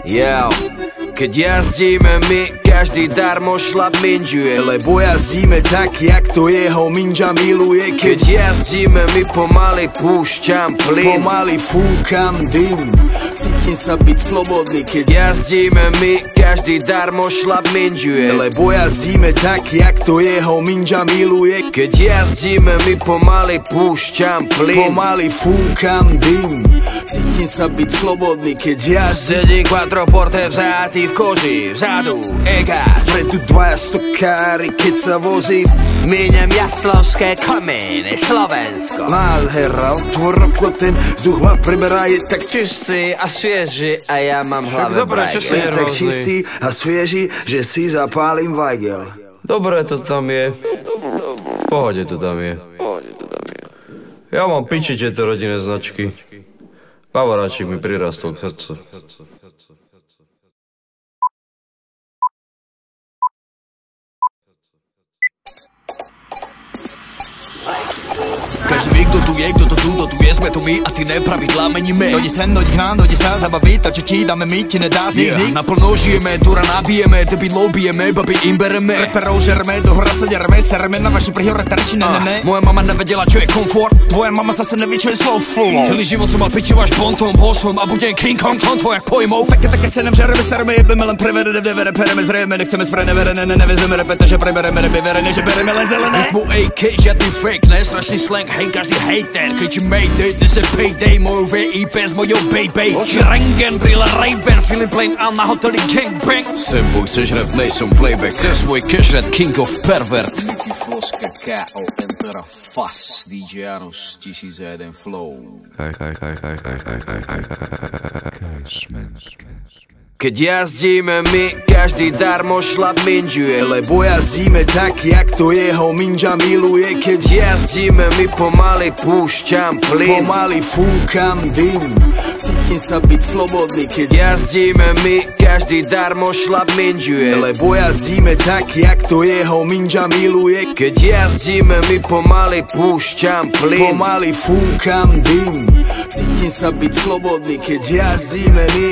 Yo, keď jazdíme my, každý darmo šlap minžuje, lebo jazdíme tak, jak to jeho minža miluje. Keď jazdíme my, pomaly púšťam plyn, pomaly fúkam dym, cítim sa byť slobodný. Keď jazdíme my, každý darmo šlap minžuje, lebo jazdíme tak, jak to jeho minža miluje. Keď jazdíme my, pomaly púšťam plyn, pomaly fúkam dym, cítim sa byť slobodný. Keď sedím quattroporte vzatý v koži, vzadu ega, vpredu dvaja stokári, keď sa vozím. Míňam jaslovské komíny, Slovensko. Nádhera, otvor okno, ten vzduch ma preberá, je tak čistý a svieži a ja mám hlave brajgel. Je tak čistý a svieži, že si zapálim vajgel. Dobre to tam je. V pohode to tam je. Ja mám piči tieto rodinné značky. Pavoráčik mi prirastol k srdcu. Každý ví, kdo tu je, kdo to tu, kdo tu je, jsme tu my a ty nepravidla meníme. Dojdi sem, dojdi k nám, dojdi sa zabavit, to čo ti dáme my, ti nedá zniknúť. Naplno žijeme, dura nabijeme, debilov bijeme, babi im bereme. Reperov žereme, do hora sa dereme, sereme na vaši prihore terči, ne. Moja mama nevedela, čo je komfort, tvoja mama zase neví, čo je slow flow. Celý život som mal pičivo až bontom, bosom a budem King Kong, klon tvojak pojmov. Také cenem žereme, sereme, jebeme len prevere, devere, pereme, zrejeme, nechceme sprenevere, nevezeme repete, že prebereme, rebeverene, že bereme len zelené. Mu AK, žiadny fake, ne, strašný slang, hej, každý hater, kričí mayday, dnes je payday, moju VIP s mojou baby. Oči rengen, brýle Ray-Ban, feeling plain a na hoteli gangbang. Sem boj, chceš rap, nejsom playback, chceš svoj cash red, king of pervert. Mickey Floska, K.O. Entera, Fass, DJ Janus, 1001 flow. Keď jazdíme my, každý darmo šlap minžuje, lebo jazdíme tak, jak to jeho minža miluje. Keď jazdíme my, pomaly púšťam plyn, pomaly fúkam dym, cítim sa byť slobodný. Keď jazdíme my, každý darmo šlap minžuje, lebo jazdíme tak, jak to jeho minža miluje. Keď jazdíme my, pomaly púšťam plyn, pomaly fúkam dym, cítim sa byť slobodný. Keď jazdíme my.